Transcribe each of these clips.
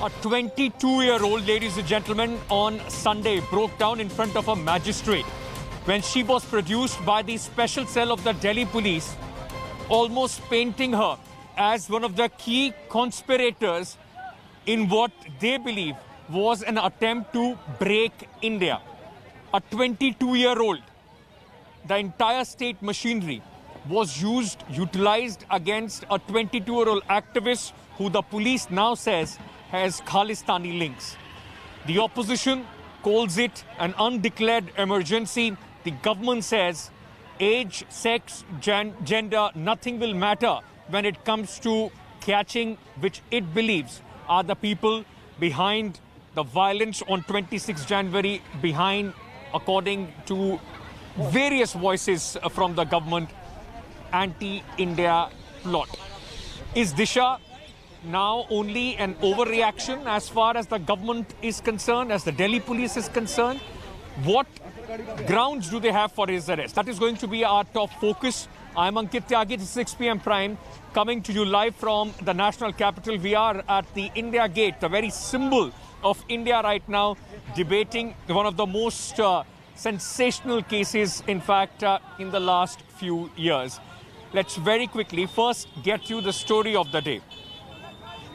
A 22-year-old, ladies and gentlemen, on Sunday broke down in front of a magistrate when she was produced by the special cell of the Delhi police, almost painting her as one of the key conspirators in what they believe was an attempt to break India. A 22-year-old, the entire state machinery was utilized against a 22-year-old activist who the police now says has Khalistani links. The opposition calls it an undeclared emergency. The government says age, sex, gender, nothing will matter when it comes to catching which it believes are the people behind the violence on 26 January, behind, according to various voices from the government, anti-India plot. Is Disha now only an overreaction as far as the government is concerned, as the Delhi police is concerned? What grounds do they have for his arrest? That is going to be our top focus. I'm Ankit Tyagi, 6 p.m. Prime, coming to you live from the national capital. We are at the India Gate, the very symbol of India right now, debating one of the most sensational cases, in fact, in the last few years. Let's very quickly first get you the story of the day.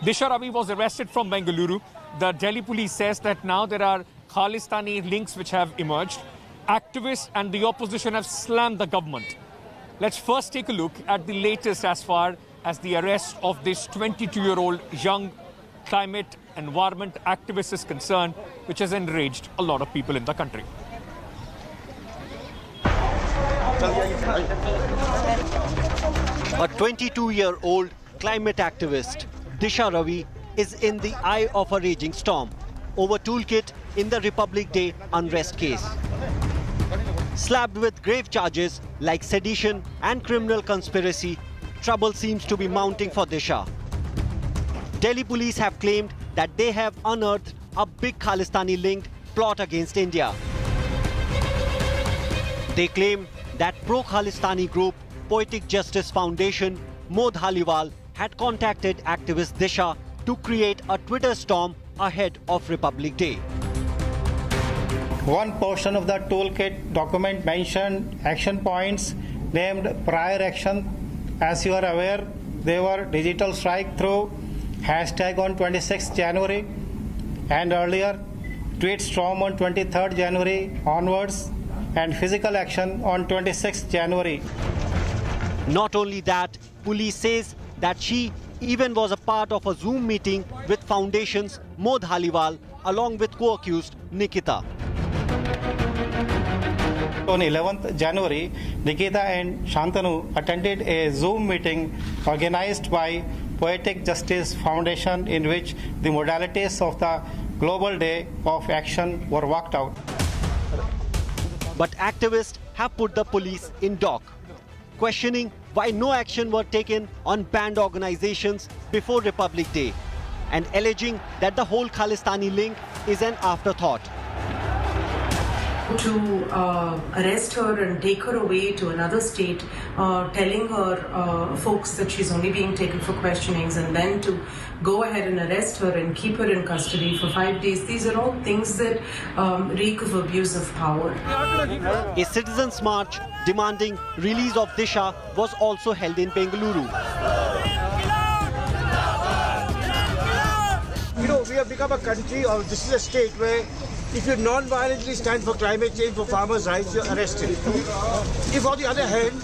Disha Ravi was arrested from Bengaluru. The Delhi police says that now there are Khalistani links which have emerged. Activists and the opposition have slammed the government. Let's first take a look at the latest as far as the arrest of this 22-year-old young climate environment activist is concerned, which has enraged a lot of people in the country. A 22-year-old climate activist, Disha Ravi, is in the eye of a raging storm over toolkit in the Republic Day unrest case. Slapped with grave charges like sedition and criminal conspiracy, trouble seems to be mounting for Disha. Delhi police have claimed that they have unearthed a big Khalistani-linked plot against India. They claim that pro-Khalistani group Poetic Justice Foundation, Mo Dhaliwal, had contacted activist Disha to create a Twitter storm ahead of Republic Day. One portion of the toolkit document mentioned action points named prior action. As you are aware, they were digital strike through, hashtag on 26th January, and earlier tweet storm on 23rd January onwards, and physical action on 26th January. Not only that, police says that she even was a part of a Zoom meeting with Foundation's Mo Dhaliwal along with co-accused Nikita. On 11th January, Nikita and Shantanu attended a Zoom meeting organized by Poetic Justice Foundation in which the modalities of the Global Day of Action were worked out. But activists have put the police in dock, questioning why no action were taken on banned organizations before Republic Day and alleging that the whole Khalistani link is an afterthought. To arrest her and take her away to another state, telling her folks that she's only being taken for questionings, and then to go ahead and arrest her and keep her in custody for 5 days. These are all things that reek of abuse of power. A citizens' march demanding release of Disha was also held in Bengaluru. You know, we have become a country, or this is a state where if you non-violently stand for climate change, for farmers' rights, you're arrested. If, on the other hand,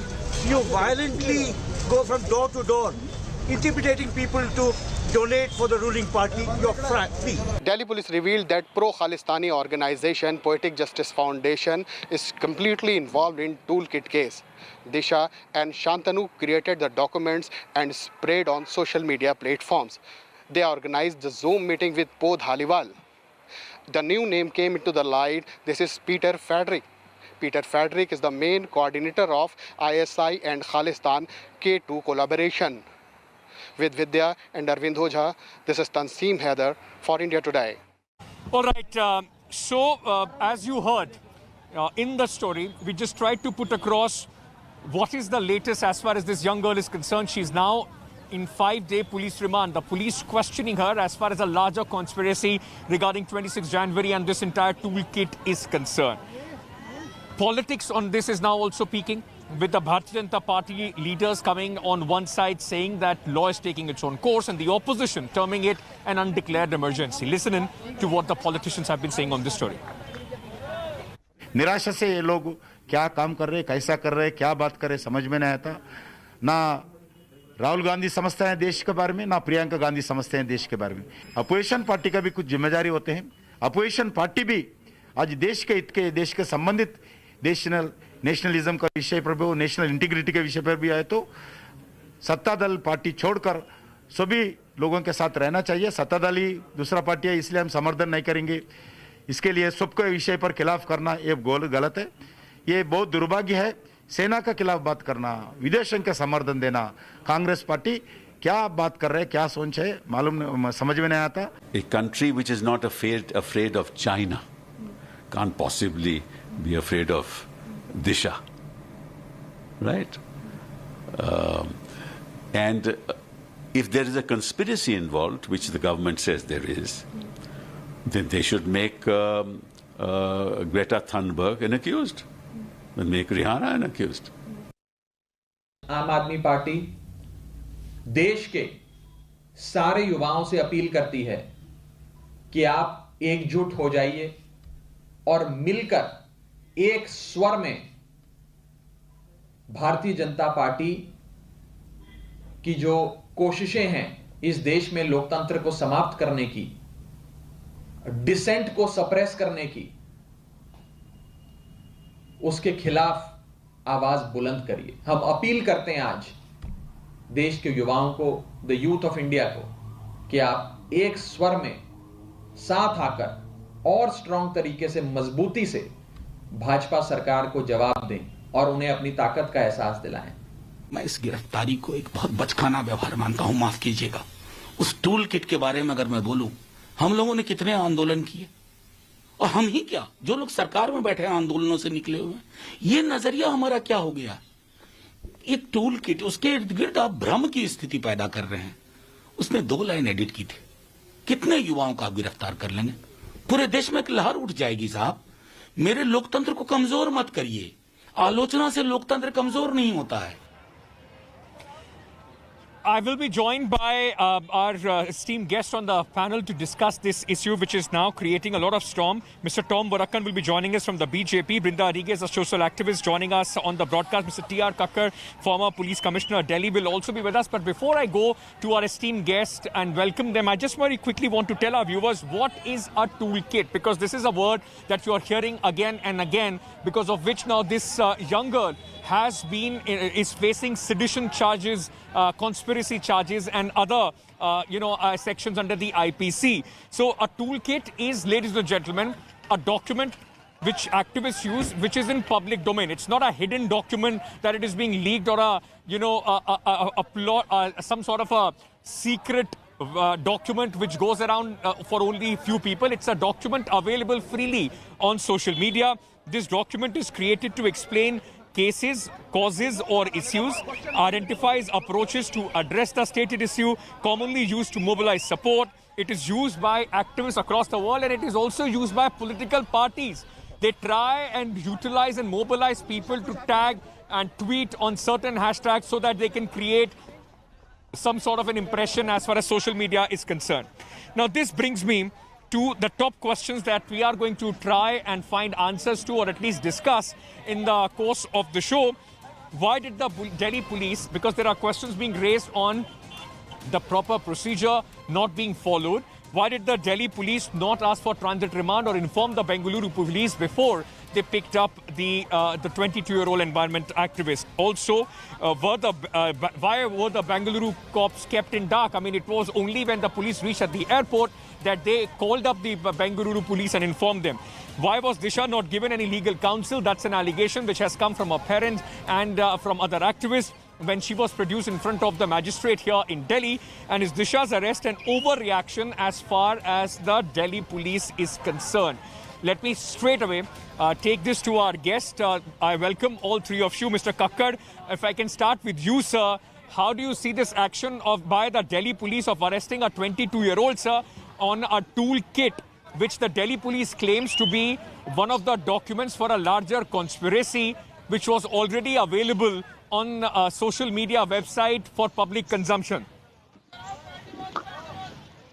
you violently go from door to door, intimidating people to donate for the ruling party, you're free. Delhi police revealed that pro-Khalistani organization Poetic Justice Foundation is completely involved in toolkit case. Disha and Shantanu created the documents and sprayed on social media platforms. They organized the Zoom meeting with Mo Dhaliwal. The new name came into the light. This is Peter Fadrick. Peter Fadrick is the main coordinator of ISI and Khalistan K2 collaboration. With Vidya and Arvind Ojha, this is Tanseem Haider for India Today. All right, as you heard in the story, we just tried to put across what is the latest as far as this young girl is concerned. She's now in 5-day police remand. The police questioning her as far as a larger conspiracy regarding 26 January and this entire toolkit is concerned. Politics on this is now also peaking, with the Bharatiya Janata Party leaders coming on one side saying that law is taking its own course and the opposition terming it an undeclared emergency. Listen in to what the politicians have been saying on this story. निराशा से ये लोग क्या काम कर रहे, कैसा कर रहे, क्या बात कर रहे समझ में नहीं आता। ना राहुल गांधी समझते हैं देश के बारे में, ना प्रियंका गांधी समझते हैं देश के बारे में। अपोजिशन पार्टी का भी कुछ जिम्मेदारी होते हैं। अपोजिशन पार्टी भी आज देश के हित के, देश के संबंधित नेशनलिज्म का विषय पर भी, नेशनल इंटीग्रिटी के विषय पर भी आए तो सत्ता दल पार्टी छोड़कर सभी लोगों के साथ रहना चाहिए। सत्ता दल ही दूसरा पार्टी है, इसलिए हम समर्थन नहीं करेंगे। इसके लिए सबके विषय पर खिलाफ करना ये गलत है। ये बहुत दुर्भाग्य है। सेना के खिलाफ बात करना, विदेशों के समर्थन देना, कांग्रेस पार्टी क्या बात कर रहे हैं, क्या सोच है, मालूम समझ में नहीं आता। A country which is not afraid of China can't possibly be afraid of Disha, right? And if there is a conspiracy involved, which the government says there is, then they should make Greta Thunberg an accused, and make Rihanna an accused. आम आदमी party देश के सारे युवाओं से appeal करती है कि आप एकजुट हो जाइए और मिलकर एक स्वर में भारतीय जनता पार्टी की जो कोशिशें हैं इस देश में लोकतंत्र को समाप्त करने की, डिसेंट को सप्रेस करने की, उसके खिलाफ आवाज बुलंद करिए। हम अपील करते हैं आज देश के युवाओं को, द यूथ ऑफ इंडिया को, कि आप एक स्वर में साथ आकर और स्ट्रांग तरीके से, मजबूती से भाजपा सरकार को जवाब दें और उन्हें अपनी ताकत का एहसास दिलाएं। मैं इस गिरफ्तारी को एक बहुत बचकाना व्यवहार मानता हूं, माफ कीजिएगा। उस टूल किट के बारे में अगर मैं बोलूं, हम लोगों ने कितने आंदोलन किए, और हम ही क्या, जो लोग सरकार में बैठे हैं आंदोलनों से निकले हुए हैं। ये नजरिया हमारा क्या हो गया? एक टूल किट, उसके इर्द गिर्द आप भ्रम की स्थिति पैदा कर रहे हैं। उसने 2 लाइन एडिट की थी। कितने युवाओं का आप गिरफ्तार कर लेंगे? पूरे देश में एक लहर उठ जाएगी। साहब, मेरे लोकतंत्र को कमजोर मत करिए। आलोचना से लोकतंत्र कमजोर नहीं होता है। I will be joined by our esteemed guest on the panel to discuss this issue, which is now creating a lot of storm. Mr. Tom Borakkan will be joining us from the BJP. Brinda Arriguez, a social activist, joining us on the broadcast. Mr. T.R. Kakkar, former police commissioner of Delhi, will also be with us. But before I go to our esteemed guest and welcome them, I just very quickly want to tell our viewers what is a toolkit, because this is a word that you are hearing again and again, because of which now this young girl is facing sedition charges, conspiracy charges and other sections under the IPC. So a toolkit is, ladies and gentlemen, a document which activists use, which is in public domain. It's not a hidden document that it is being leaked or some sort of a secret document which goes around for only few people. It's a document available freely on social media. This document is created to explain cases, causes or issues, identifies approaches to address the stated issue, commonly used to mobilize support. It is used by activists across the world, and it is also used by political parties. They try and utilize and mobilize people to tag and tweet on certain hashtags so that they can create some sort of an impression as far as social media is concerned. Now, this brings me to the top questions that we are going to try and find answers to, or at least discuss in the course of the show. Why did the Delhi police, because there are questions being raised on the proper procedure not being followed, why did the Delhi police not ask for transit remand or inform the Bengaluru police before they picked up the 22-year-old environment activist? Also, why were the Bengaluru cops kept in dark? I mean, it was only when the police reached at the airport that they called up the Bengaluru police and informed them. Why was Disha not given any legal counsel? That's an allegation which has come from her parents and from other activists when she was produced in front of the magistrate here in Delhi. And is Disha's arrest an overreaction as far as the Delhi police is concerned? Let me straight away take this to our guest. I welcome all three of you. Mr. Kakkar, if I can start with you, sir. how do you see this action by the Delhi police of arresting a 22-year-old, sir, on a toolkit which the Delhi police claims to be one of the documents for a larger conspiracy which was already available on a social media website for public consumption?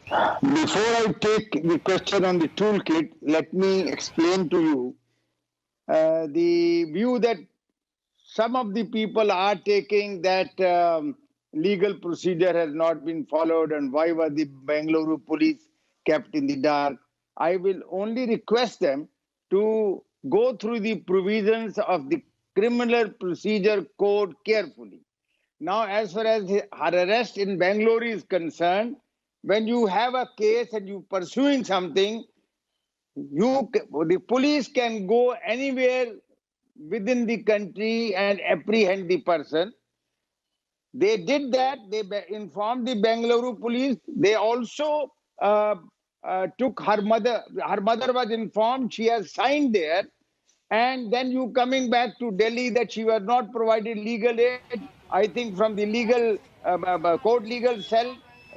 Before I take the question on the toolkit, let me explain to you the view that some of the people are taking that legal procedure has not been followed and why was the Bengaluru police kept in the dark. I will only request them to go through the provisions of the Criminal Procedure Code carefully. Now, as far as her arrest in Bangalore is concerned, when you have a case and you pursuing something, the police can go anywhere within the country and apprehend the person. They did that. They informed the Bengaluru police. They also took her mother. Her mother was informed. She has signed there. And then you coming back to Delhi that she was not provided legal aid. I think from the legal court legal cell,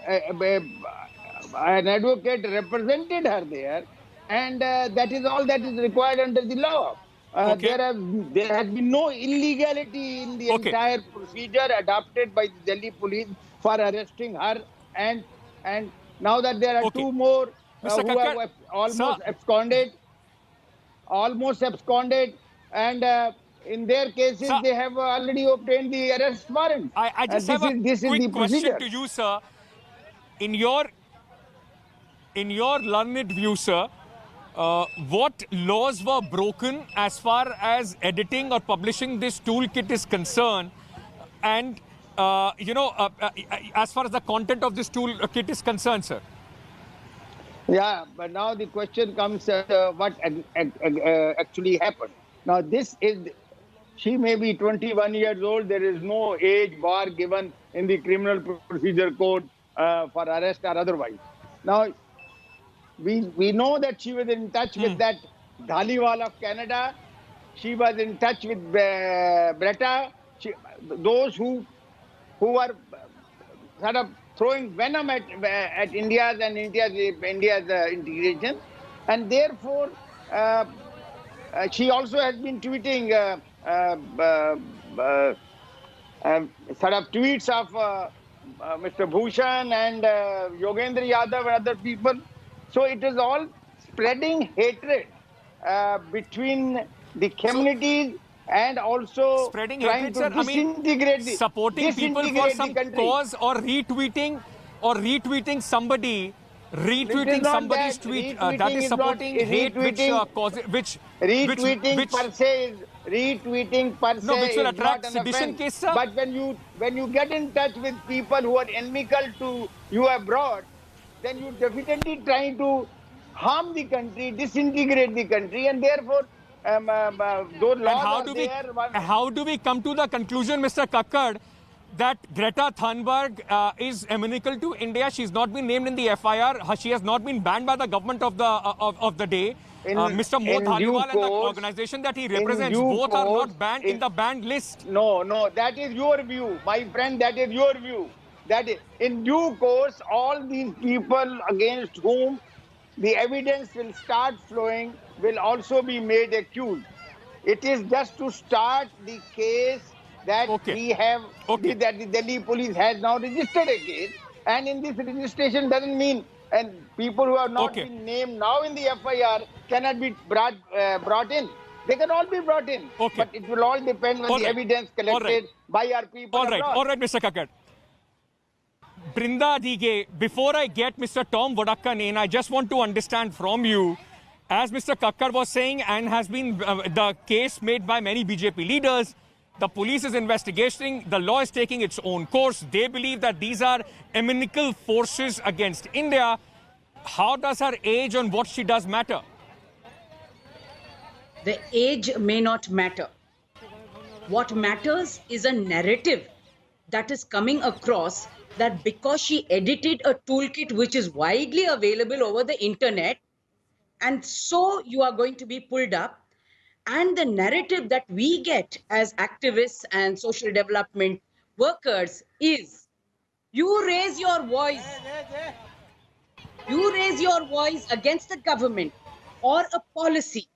an advocate represented her there, and that is all that is required under the law. There has been no illegality in the entire procedure adopted by the Delhi police for arresting her, and now that there are two more who have almost absconded, and in their cases they have already obtained the arrest warrant. I just have a quick question to you, sir. In your learned view, sir, what laws were broken as far as editing or publishing this toolkit is concerned, and as far as the content of this toolkit is concerned, sir? Yeah, but now the question comes: what actually happened? Now, she may be 21 years old. There is no age bar given in the Criminal Procedure Code for arrest or otherwise. Now, we know that she was in touch with that Dhaliwal of Canada. She was in touch with Bretta. Those who were sort of throwing venom at India's integration, and therefore she also has been tweeting sort of tweets of Mr. Bhushan and Yogendra Yadav and other people. So it is all spreading hatred between the communities and also spreading trying hatred, to disintegrate supporting people for some cause or retweeting somebody. Retweeting somebody's tweet, that is supporting hate which causes retweeting per se which will attract is not sedition an case, sir. But when you get in touch with people who are inimical to you abroad, then you definitely trying to harm the country, disintegrate the country, and therefore those laws how do we come to the conclusion, Mr. Kakkad, that Greta Thunberg is inimical to India? She's not been named in the FIR. She has not been banned by the government of the day. Mr. Mo Dhaliwal and the organization that he represents, both are not banned in the banned list. No, that is your view, my friend. That is your view. That is, in due course, all these people against whom the evidence will start flowing will also be made accused. It is just to start the case that we have, that the Delhi police has now registered a case, and in this registration doesn't mean, and people who have not been named now in the FIR cannot be brought in. They can all be brought in, but it will all depend on the evidence collected by our people. All right, Mr. Kakkad. Brinda Dige, before I get Mr. Tom Vodakkan in, I just want to understand from you, as Mr. Kakkad was saying, and has been the case made by many BJP leaders, the police is investigating, the law is taking its own course. They believe that these are inimical forces against India. How does her age and what she does matter? The age may not matter. What matters is a narrative that is coming across, that because she edited a toolkit which is widely available over the internet, and so you are going to be pulled up. And the narrative that we get as activists and social development workers is you raise your voice. You raise your voice against the government or a policy.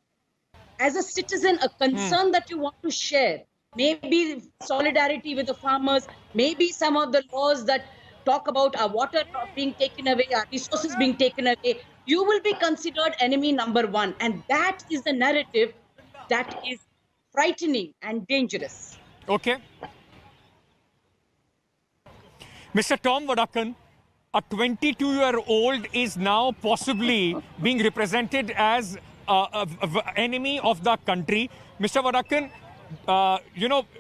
As a citizen, a concern that you want to share, maybe solidarity with the farmers, maybe some of the laws that talk about our water being taken away, our resources being taken away, you will be considered enemy number one. And that is the narrative that is frightening and dangerous. Okay. Mr. Tom Vadakkan, a 22-year-old is now possibly being represented as an enemy of the country. Mr. Vadakkan,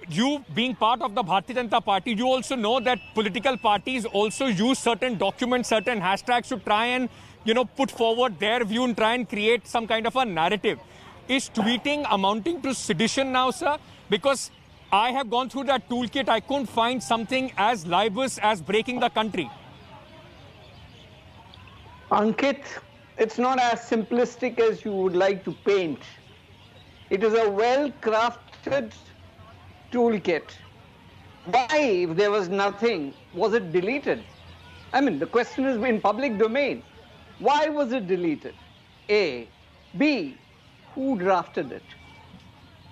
you being part of the Bharatiya Janata Party, you also know that political parties also use certain documents, certain hashtags to try and, put forward their view and try and create some kind of a narrative. Is tweeting amounting to sedition now, sir? Because I have gone through that toolkit. I couldn't find something as libelous as breaking the country. Ankit, it's not as simplistic as you would like to paint. It is a well-crafted toolkit. Why, if there was nothing, was it deleted? I mean, the question is in public domain. Why was it deleted? A. B. Who drafted it?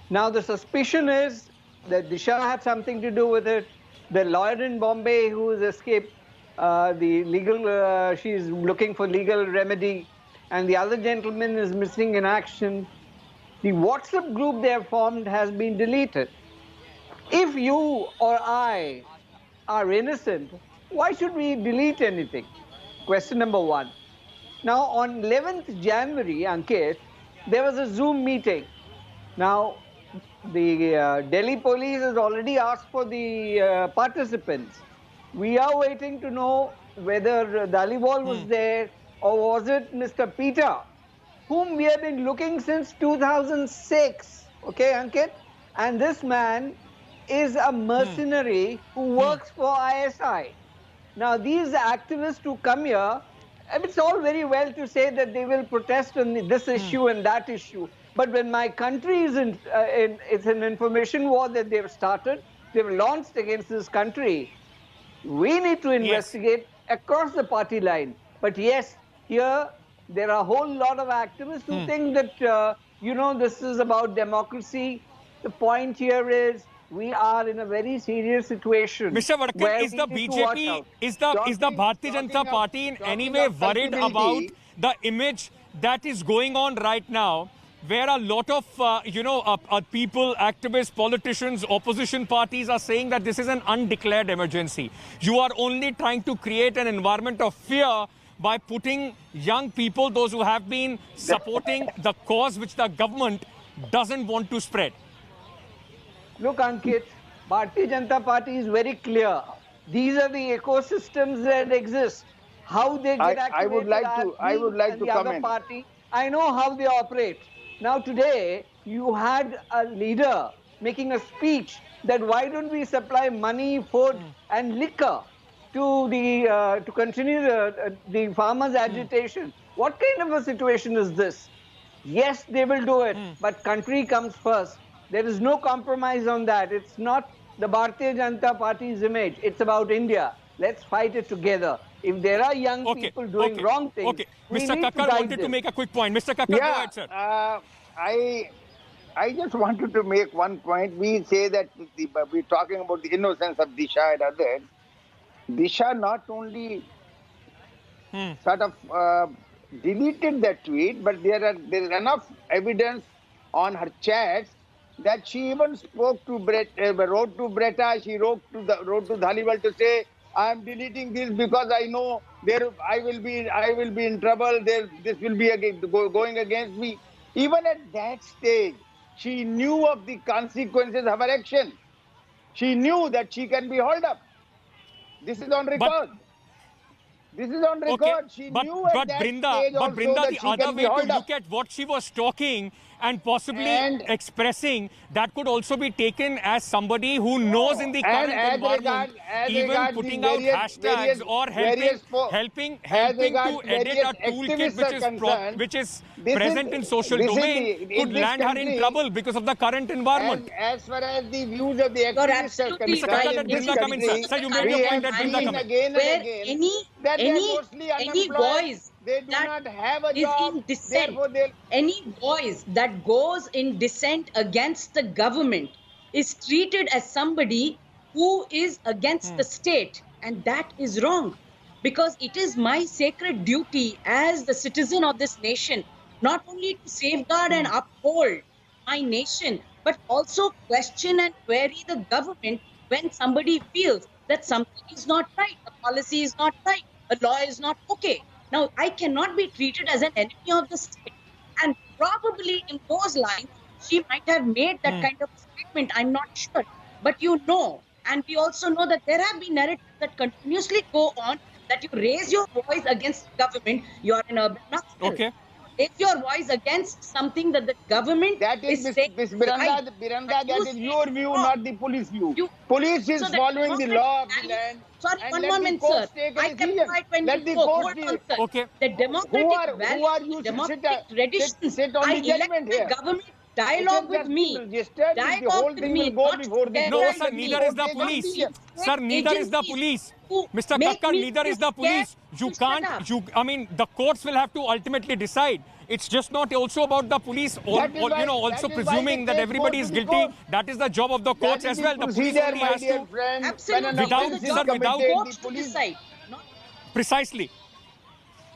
Now, the suspicion is that Disha had something to do with it. The lawyer in Bombay who has escaped she's looking for legal remedy, and the other gentleman is missing in action. The WhatsApp group they have formed has been deleted. If you or I are innocent, why should we delete anything? Question number one. Now, on 11th January, Ankit, there was a Zoom meeting. Now, the Delhi police has already asked for the participants. We are waiting to know whether Dhaliwal was there or was it Mr. Peter, whom we have been looking since 2006. Okay, Ankit? And this man is a mercenary who works for ISI. Now, these activists who come here, it's all very well to say that they will protest on this issue and that issue. But when my country is it's an information war that they've started, they've launched against this country, we need to investigate across the party line. But yes, here there are a whole lot of activists who think that, this is about democracy. The point here is we are in a very serious situation. Mr. Vadakkan, is the BJP, is the Bharatiya Janata Party in any way worried about the image that is going on right now, where a lot of, people, activists, politicians, opposition parties are saying that this is an undeclared emergency? You are only trying to create an environment of fear by putting young people, those who have been supporting the cause which the government doesn't want to spread. Look, Ankit, Bharatiya Janata Party is very clear. These are the ecosystems that exist. How they get activated, I would like to comment. Party, I know how they operate. Now today, you had a leader making a speech that why don't we supply money, food and liquor to the to continue the farmers' agitation. What kind of a situation is this? Yes, they will do it, but country comes first. There is no compromise on that. It's not the Bharatiya Janata Party's image. It's about India. Let's fight it together. If there are young people doing wrong things, Mr. Kakkar wanted to make a quick point. Mr. Kakkar, go ahead, sir. I just wanted to make one point. We say that we're talking about the innocence of Disha and others. Disha not only sort of deleted that tweet, but there is enough evidence on her chats that she even spoke to wrote to Bretta. She wrote to Dhaliwal to say, I am deleting this because I know I will be in trouble. This will be going against me. Even at that stage, she knew of the consequences of her action. She knew that she can be hauled up. This is on record. This is on record. She knew at that stage also Brinda, that the she other can be way to held up. look at what she was talking and possibly expressing, that could also be taken as somebody who knows in the current environment, even putting out hashtags or helping to edit a toolkit which is present in social domain could land her in trouble because of the current environment. As far as the views of the activists are concerned, Mr. Kakkar, let Brinda come in, sir. Sir, you made your point, let Brinda come in. Again and again that they are mostly any unemployed. voice They do that not have a is job. in dissent, Therefore, any voice that goes in dissent against the government is treated as somebody who is against the state, and that is wrong, because it is my sacred duty as the citizen of this nation not only to safeguard and uphold my nation, but also question and query the government when somebody feels that something is not right, a policy is not right, a law is not okay. Now, I cannot be treated as an enemy of the state. And probably in those lines, she might have made that kind of statement. I'm not sure. But you know, and we also know that there have been narratives that continuously go on that you raise your voice against government, you are an urban national. Okay. Raise your voice against something that the government is saying. Miranda, that is your view, not the police view. Police is following the law of the land. Sorry, and one let moment, the courts sir. take a I kept decision. quiet when Let you the spoke. courts Hold on, deal. sir. Okay. The democratic who are you to democratic sit traditions. on the I judgment elect here? the government dialogue with me. Dialogue with me. Go before the No, court sir, and neither the is the court police. takes a decision. Sir, neither is the police. Mr. Kakkar, neither is the police. You can't, I mean, the courts will have to ultimately decide. It's just not also about the police, also presuming that everybody is guilty. That is the job of the courts as well. The police only has to. Absolutely.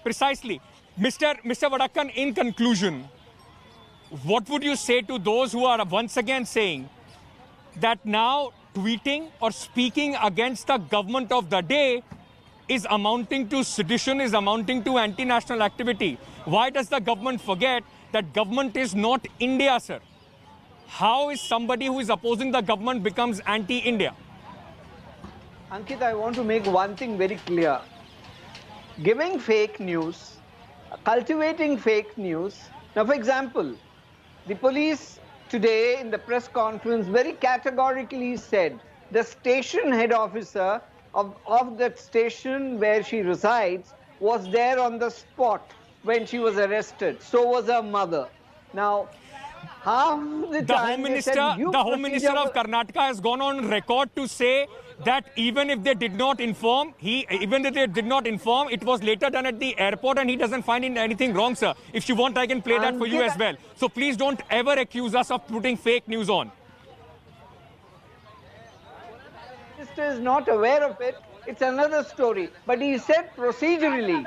Precisely. Mr. Vadakkan, in conclusion, what would you say to those who are once again saying that now tweeting or speaking against the government of the day is amounting to sedition, is amounting to anti-national activity? Why does the government forget that government is not India, sir? How is somebody who is opposing the government becomes anti-India? Ankit, I want to make one thing very clear. Giving fake news, cultivating fake news. Now, for example, the police today in the press conference very categorically said the station head officer of that station where she resides was there on the spot when she was arrested. So was her mother. Now, half the time the Home Minister of Karnataka has gone on record to say that even if they did not inform, it was later done at the airport, and he doesn't find anything wrong, sir. If you want, I can play that for you as well. So please don't ever accuse us of putting fake news on. The minister is not aware of it. It's another story. But he said procedurally,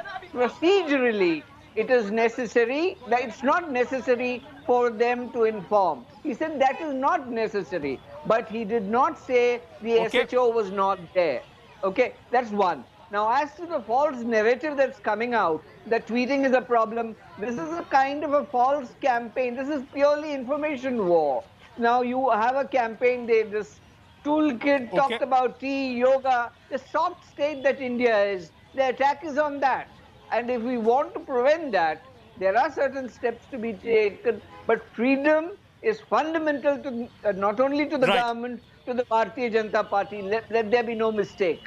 it is necessary, that it's not necessary for them to inform. He said that is not necessary. But he did not say the SHO was not there. Okay, that's one. Now, as to the false narrative that's coming out, that tweeting is a problem, this is a kind of a false campaign. This is purely information war. Now, you have a campaign, this toolkit talked about tea, yoga, the soft state that India is. The attack is on that. And if we want to prevent that, there are certain steps to be taken. But freedom is fundamental to not only to the government, to the Bharatiya Janata Party. Let there be no mistake.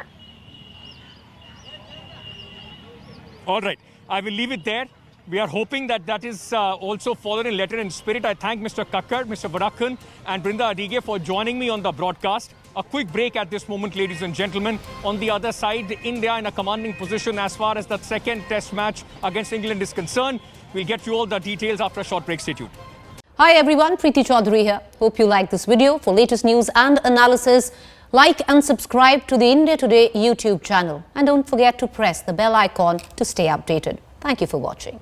All right. I will leave it there. We are hoping that is also followed in letter and spirit. I thank Mr. Kakkar, Mr. Vadakkan and Brinda Adige for joining me on the broadcast. A quick break at this moment, ladies and gentlemen. On the other side, India in a commanding position as far as the second test match against England is concerned. We'll get you all the details after a short break. Stay tuned. Hi everyone, Preeti Chaudhary here. Hope you like this video. For latest news and analysis, like and subscribe to the India Today YouTube channel. And don't forget to press the bell icon to stay updated. Thank you for watching.